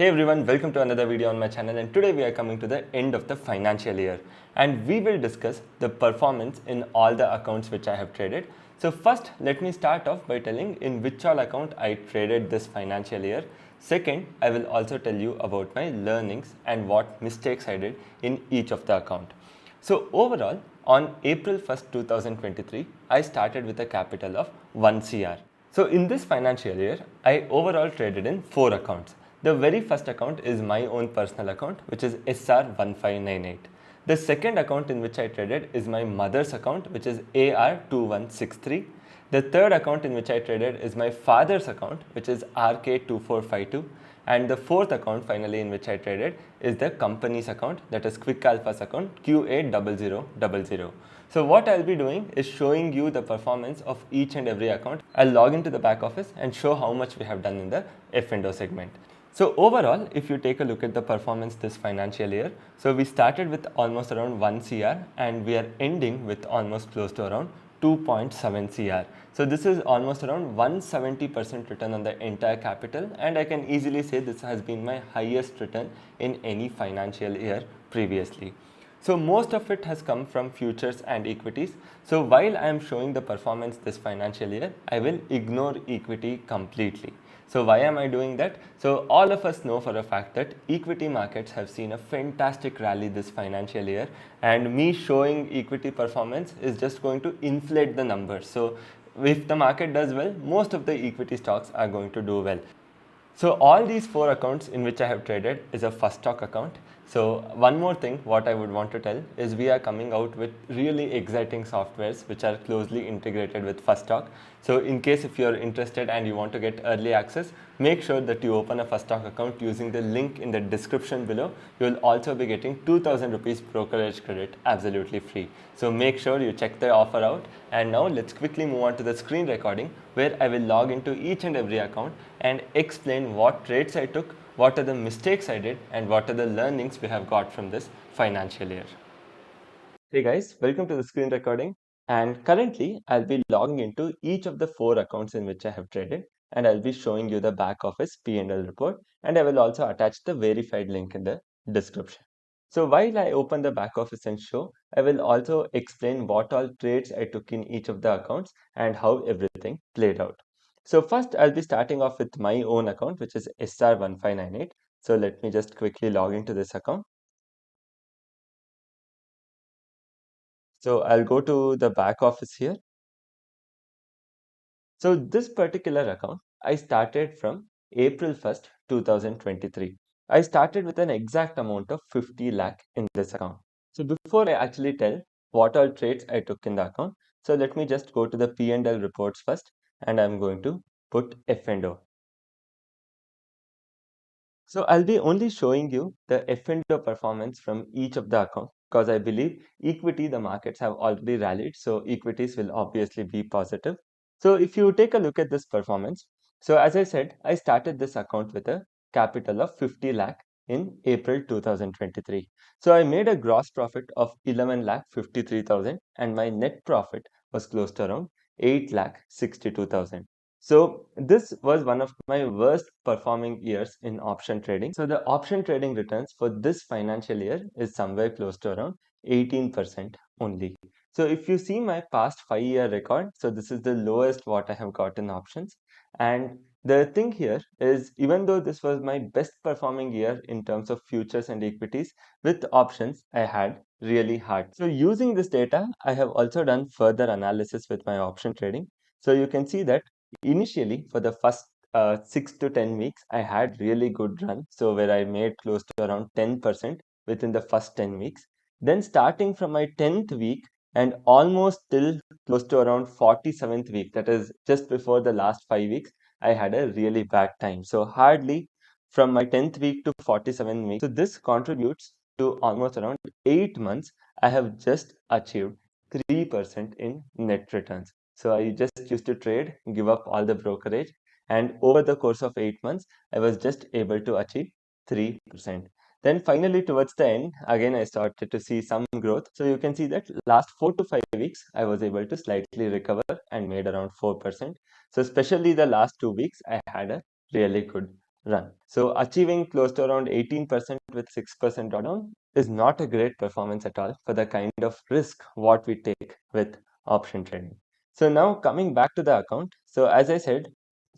Hey everyone, welcome to another video on my channel, and today we are coming to the end of the financial year and we will discuss the performance in all the accounts which I have traded. So first let me start off by telling in which all account I traded this financial year. Second, I will also tell you about my learnings and what mistakes I did in each of the account. So overall, on April 1st, 2023, I started with a capital of 1 CR. So in this financial year, I overall traded in 4 accounts. The very first account is my own personal account, which is SR1598. The second account in which I traded is my mother's account, which is AR2163. The third account in which I traded is my father's account, which is RK2452. And the fourth account finally in which I traded is the company's account, that is Quick Alpha's account, QA0000. So what I'll be doing is showing you the performance of each and every account. I'll log into the back office and show how much we have done in the F&O segment. So overall, if you take a look at the performance this financial year, so we started with almost around 1 CR and we are ending with almost close to around 2.7 CR. So this is almost around 170% return on the entire capital, and I can easily say this has been my highest return in any financial year previously. So most of it has come from futures and equities. So while I am showing the performance this financial year, I will ignore equity completely. So why am I doing that? So all of us know for a fact that equity markets have seen a fantastic rally this financial year, and me showing equity performance is just going to inflate the numbers. So if the market does well, most of the equity stocks are going to do well. So all these 4 accounts in which I have traded is a first stock account. So one more thing what I would want to tell is we are coming out with really exciting softwares which are closely integrated with first stock. So in case if you are interested and you want to get early access, make sure that you open a first stock account using the link in the description below. You will also be getting 2000 rupees brokerage credit absolutely free. So make sure you check the offer out. And now let's quickly move on to the screen recording where I will log into each and every account and explain what trades I took, what are the mistakes I did, and what are the learnings we have got from this financial year. Hey guys, welcome to the screen recording, and currently I'll be logging into each of the 4 accounts in which I have traded, and I'll be showing you the back office P&L report, and I will also attach the verified link in the description. So while I open the back office and show, I will also explain what all trades I took in each of the accounts and how everything played out. So first I'll be starting off with my own account, which is SR1598. So let me just quickly log into this account. So I'll go to the back office here. So this particular account, I started from April 1st, 2023. I started with an exact amount of 50 lakh in this account. So before I actually tell what all trades I took in the account, so let me just go to the P&L reports first, and I'm going to put F&O. So I'll be only showing you the F&O performance from each of the accounts because I believe equity, the markets have already rallied, so equities will obviously be positive. So if you take a look at this performance, so as I said, I started this account with a capital of 50 lakh in April 2023. So I made a gross profit of 11 lakh 53,000 and my net profit was close to around 8 lakh 62,000. So this was one of my worst performing years in option trading. So the option trading returns for this financial year is somewhere close to around 18% only. So if you see my past 5-year record, so this is the lowest what I have got in options. And the thing here is, even though this was my best performing year in terms of futures and equities, with options, I had really hard. So using this data, I have also done further analysis with my option trading. So you can see that initially for the first 6 to 10 weeks, I had really good run. So where I made close to around 10% within the first 10 weeks. Then starting from my 10th week and almost till close to around 47th week, that is just before the last 5 weeks, I had a really bad time. So hardly from my 10th week to 47th week. So this contributes to almost around 8 months. I have just achieved 3% in net returns. So I just used to trade, give up all the brokerage, and over the course of 8 months, I was just able to achieve 3%. Then finally, towards the end, again, I started to see some growth. So you can see that last 4 to 5 weeks, I was able to slightly recover and made around 4%. So especially the last 2 weeks, I had a really good run. So achieving close to around 18% with 6% drawdown is not a great performance at all for the kind of risk what we take with option trading. So now coming back to the account. So as I said,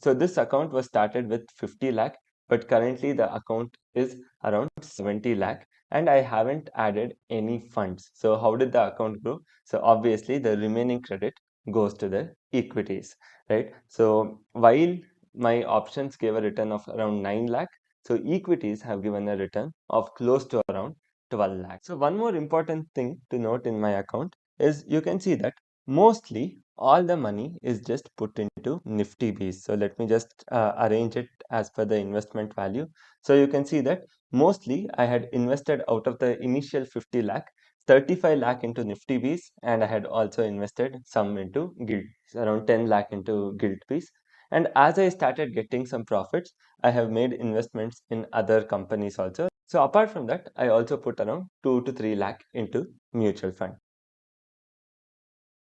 so this account was started with 50 lakh, but currently the account is around 70 lakh and I haven't added any funds. So how did the account grow? So obviously the remaining credit goes to the equities, right? So while my options gave a return of around 9 lakh, so equities have given a return of close to around 12 lakh. So one more important thing to note in my account is you can see that mostly all the money is just put into Nifty Bs. So let me just arrange it as per the investment value. So you can see that mostly I had invested out of the initial 50 lakh, 35 lakh into Nifty Bs, and I had also invested some into Gilt, around 10 lakh into Gilt Bs. And as I started getting some profits, I have made investments in other companies also. So apart from that, I also put around 2 to 3 lakh into mutual fund.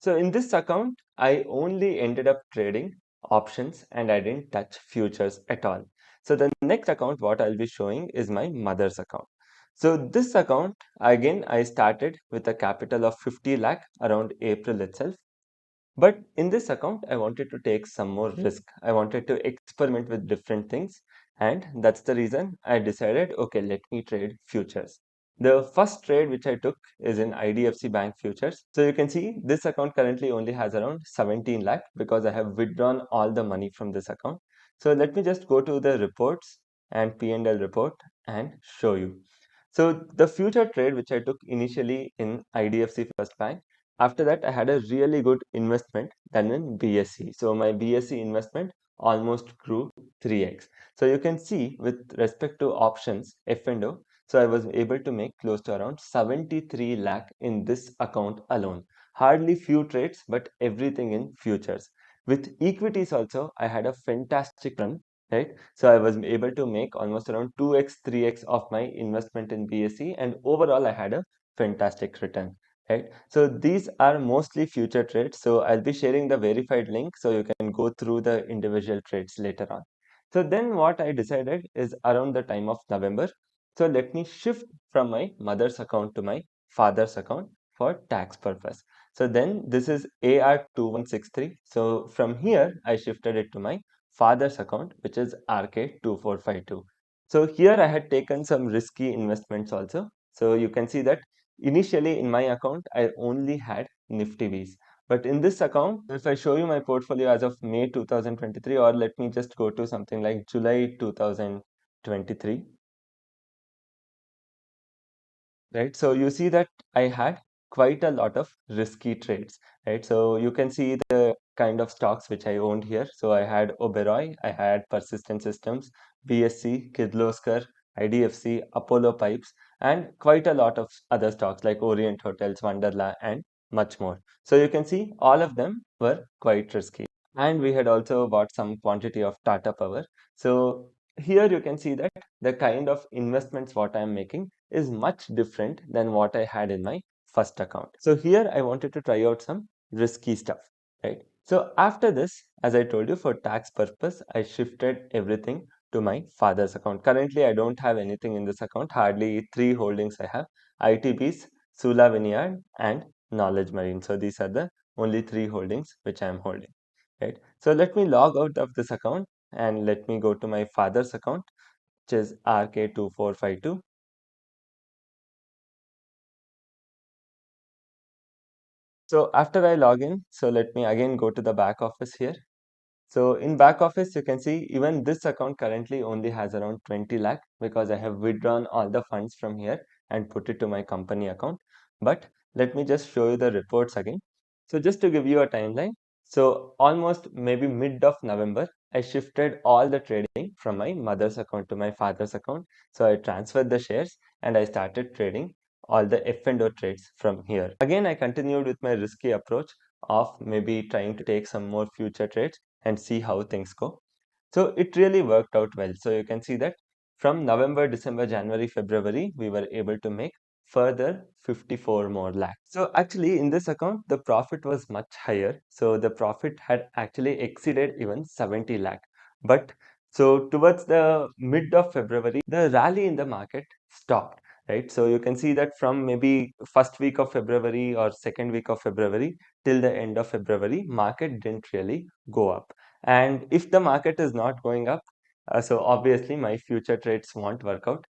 So in this account, I only ended up trading options and I didn't touch futures at all. So the next account what I'll be showing is my mother's account. So this account, again, I started with a capital of 50 lakh around April itself. But in this account, I wanted to take some more risk. I wanted to experiment with different things. And that's the reason I decided, okay, let me trade futures. The first trade which I took is in IDFC Bank futures. So you can see this account currently only has around 17 lakh because I have withdrawn all the money from this account. So let me just go to the reports and P&L report and show you. So the future trade which I took initially in IDFC First Bank, after that I had a really good investment than in BSC. So my BSC investment almost grew 3x. So you can see with respect to options F&O, so I was able to make close to around 73 lakh in this account alone. Hardly few trades, but everything in futures. With equities also, I had a fantastic run, right? So I was able to make almost around 2x, 3x of my investment in BSC, and overall I had a fantastic return, right? So these are mostly future trades. So I'll be sharing the verified link so you can go through the individual trades later on. So then what I decided is around the time of November. So let me shift from my mother's account to my father's account for tax purpose. So then this is AR2163. So from here I shifted it to my father's account, which is RK2452. So here I had taken some risky investments also. So you can see that initially in my account, I only had Nifty Bs. But in this account, if I show you my portfolio as of May 2023, or let me just go to something like July 2023, right? So you see that I had quite a lot of risky trades, right? So you can see the kind of stocks which I owned here. So I had Oberoi, I had Persistent Systems, BSC, Kirloskar, IDFC, Apollo Pipes, and quite a lot of other stocks like Orient Hotels, Wonderla, and much more. So you can see all of them were quite risky. And we had also bought some quantity of Tata Power. So here you can see that the kind of investments what I am making is much different than what I had in my first account. So here I wanted to try out some risky stuff, right? So after this, as I told you, for tax purpose, I shifted everything to my father's account. Currently, I don't have anything in this account. Hardly three holdings I have: ITBs, Sula Vineyard, and Knowledge Marine. So these are the only three holdings which I am holding, right? So let me log out of this account and let me go to my father's account, which is RK2452. So after I log in, so let me again go to the back office here. So in back office, you can see even this account currently only has around 20 lakh because I have withdrawn all the funds from here and put it to my company account. But let me just show you the reports again. So just to give you a timeline, so almost maybe mid of November, I shifted all the trading from my mother's account to my father's account. So I transferred the shares and I started trading all the F&O trades from here. Again, I continued with my risky approach of maybe trying to take some more future trades and see how things go. So it really worked out well. So you can see that from November, December, January, February, we were able to make further 54 more lakhs. So actually in this account, the profit was much higher. So the profit had actually exceeded even 70 lakh. But So towards the mid of February, the rally in the market stopped, right? So you can see that from maybe first week of February or second week of February till the end of February, market didn't really go up. And if the market is not going up, so obviously my future trades won't work out.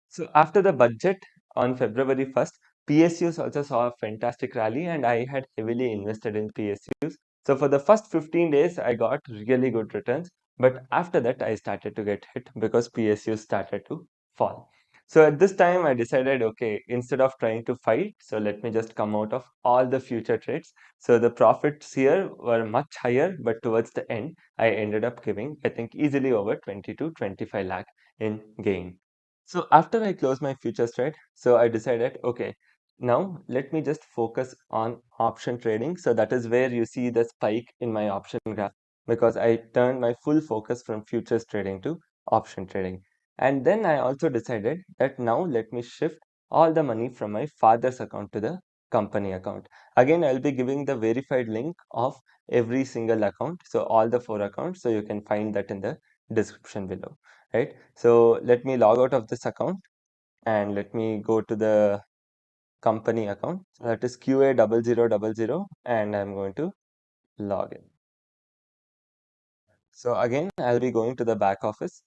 So after the budget on February 1st, PSUs also saw a fantastic rally, and I had heavily invested in PSUs. So for the first 15 days, I got really good returns. But after that, I started to get hit because PSUs started to fall. So at this time, I decided, okay, instead of trying to fight, so let me just come out of all the future trades. So the profits here were much higher, but towards the end, I ended up giving, I think, easily over 20 to 25 lakh in gain. So after I closed my futures trade, so I decided, okay, now let me just focus on option trading. So that is where you see the spike in my option graph because I turned my full focus from futures trading to option trading. And then I also decided that now let me shift all the money from my father's account to the company account. Again, I'll be giving the verified link of every single account. So all the 4 accounts. So you can find that in the description below, right? So let me log out of this account and let me go to the company account. So that is QA0000 and I'm going to log in. So again, I'll be going to the back office.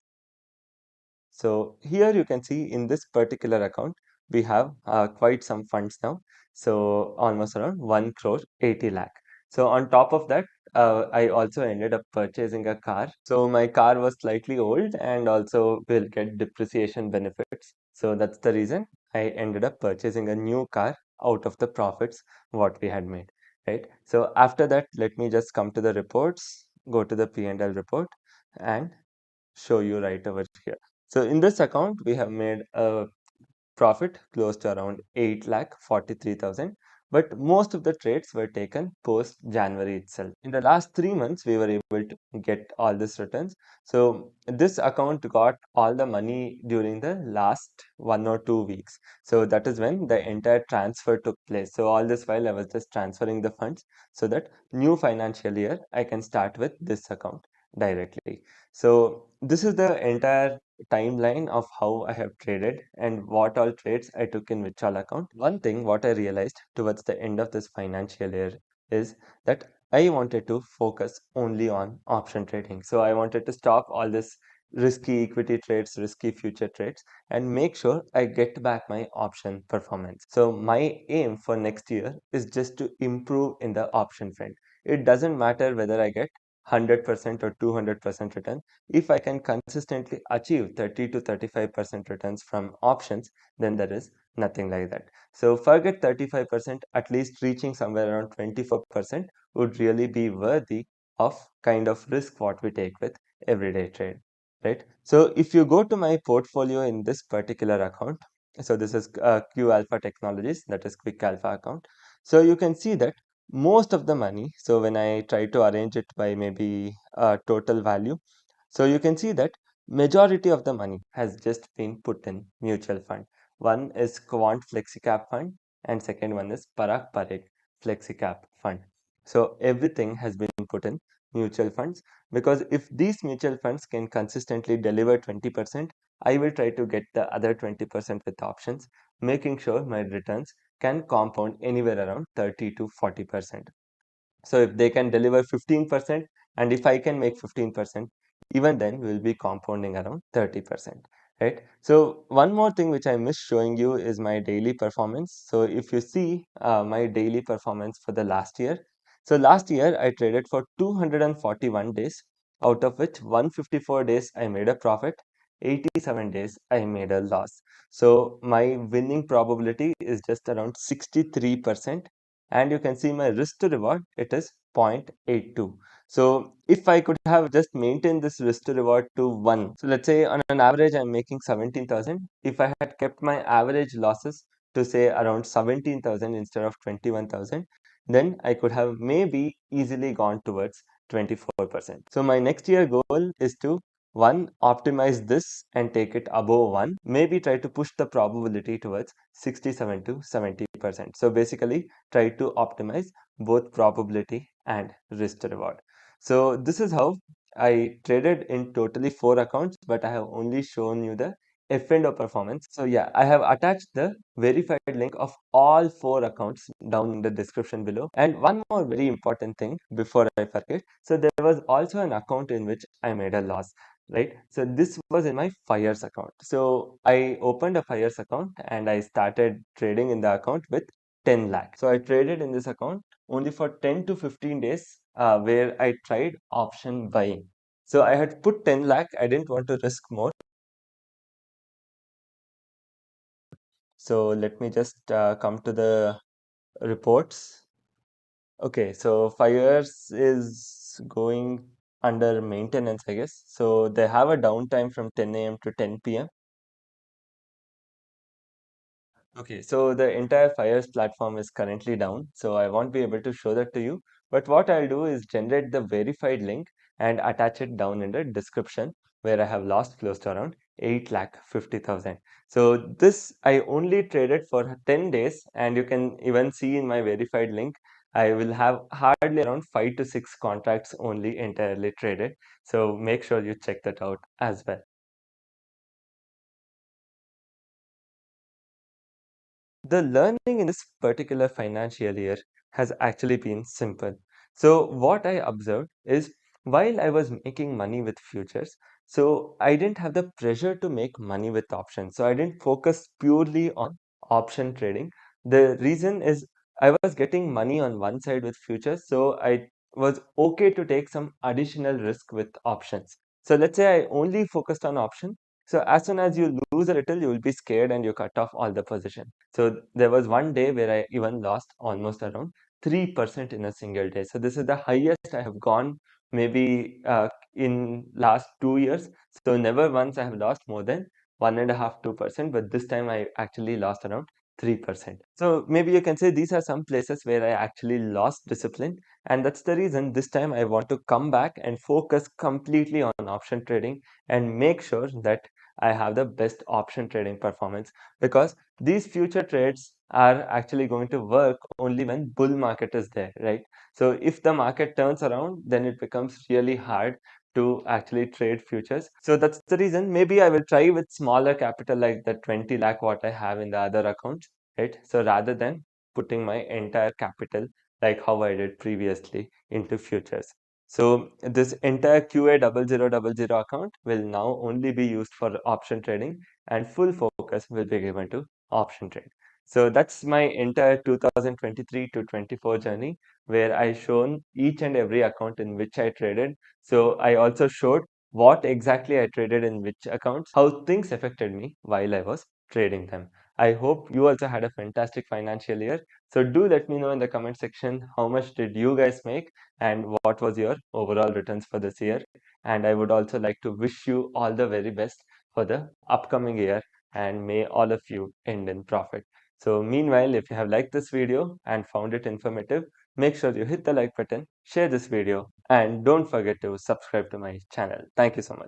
So here you can see in this particular account, we have quite some funds now. So almost around 1 crore 80 lakh. So on top of that, I also ended up purchasing a car. So my car was slightly old and also will get depreciation benefits. So that's the reason I ended up purchasing a new car out of the profits what we had made, right? So after that, let me just come to the reports, go to the P&L report and show you right over here. So in this account, we have made a profit close to around 8 lakh 43,000. But most of the trades were taken post January itself. In the last 3 months, we were able to get all these returns. So this account got all the money during the last 1 or 2 weeks. So that is when the entire transfer took place. So all this while I was just transferring the funds so that new financial year I can start with this account directly. So this is the entire timeline of how I have traded and what all trades I took in which all account. One thing what I realized towards the end of this financial year is that I wanted to focus only on option trading. So I wanted to stop all this risky equity trades, risky future trades, and make sure I get back my option performance. So my aim for next year is just to improve in the option front. It doesn't matter whether I get 100% or 200% return. If I can consistently achieve 30 to 35% returns from options, then there is nothing like that. So forget 35%, at least reaching somewhere around 24% would really be worthy of kind of risk what we take with everyday trade, right? So if you go to my portfolio in this particular account, so this is Q Alpha Technologies, that is Quick Alpha account. So you can see that most of the money, so when I try to arrange it by maybe total value, so you can see that majority of the money has just been put in mutual fund. One is Quant FlexiCap Fund and second one is Parag Parikh FlexiCap Fund. So everything has been put in mutual funds because if these mutual funds can consistently deliver 20%, I will try to get the other 20% with options, making sure my returns can compound anywhere around 30 to 40%. So if they can deliver 15% and if I can make 15%, even then we'll be compounding around 30%, right? So one more thing which I missed showing you is my daily performance. So if you see my daily performance for the last year, so last year I traded for 241 days, out of which 154 days I made a profit, 87 days I made a loss. So my winning probability is just around 63%, and you can see my risk to reward, it is 0.82. So if I could have just maintained this risk to reward to 1, so let's say on an average I'm making 17,000. If I had kept my average losses to say around 17,000 instead of 21,000, then I could have maybe easily gone towards 24%. So my next year goal is to one, optimize this and take it above 1, maybe try to push the probability towards 67 to 70%. So basically try to optimize both probability and risk to reward. So this is how I traded in totally 4 accounts, but I have only shown you the F&O performance. So yeah, I have attached the verified link of all 4 accounts down in the description below. And one more very important thing before I forget. So there was also an account in which I made a loss, right? So this was in my Fyers account. So I opened a Fyers account and I started trading in the account with 10 lakh. So I traded in this account only for 10 to 15 days where I tried option buying. So I had put 10 lakh. I didn't want to risk more. So let me just come to the reports. Okay, so Fyers is going under maintenance, I guess. So they have a downtime from 10 a.m. to 10 p.m. Okay, so the entire Fyers platform is currently down, so I won't be able to show that to you. But what I'll do is generate the verified link and attach it down in the description where I have lost close to around 8,50,000. So this I only traded for 10 days, and you can even see in my verified link, I will have hardly around 5 to 6 contracts only entirely traded. So make sure you check that out as well. The learning in this particular financial year has actually been simple. So what I observed is while I was making money with futures, so I didn't have the pressure to make money with options. So I didn't focus purely on option trading. The reason is I was getting money on one side with futures, so I was okay to take some additional risk with options. So let's say I only focused on option. So as soon as you lose a little, you will be scared and you cut off all the position. So there was one day where I even lost almost around 3% in a single day. So this is the highest I have gone maybe in last 2 years. So never once I have lost more than 1.5-2%, but this time I actually lost around 3%. So maybe you can say these are some places where I actually lost discipline, and that's the reason this time I want to come back and focus completely on option trading and make sure that I have the best option trading performance, because these future trades are actually going to work only when bull market is there, right? So if the market turns around, then it becomes really hard to actually trade futures. So that's the reason maybe I will try with smaller capital like the 20 lakh what I have in the other accounts, right? So rather than putting my entire capital like how I did previously into futures. So this entire QA0000 account will now only be used for option trading, and full focus will be given to option trade. So that's my entire 2023 to 24 journey where I shown each and every account in which I traded. So I also showed what exactly I traded in which accounts, how things affected me while I was trading them. I hope you also had a fantastic financial year. So do let me know in the comment section how much did you guys make and what was your overall returns for this year. And I would also like to wish you all the very best for the upcoming year, and may all of you end in profit. So meanwhile, if you have liked this video and found it informative, make sure you hit the like button, share this video, and don't forget to subscribe to my channel. Thank you so much.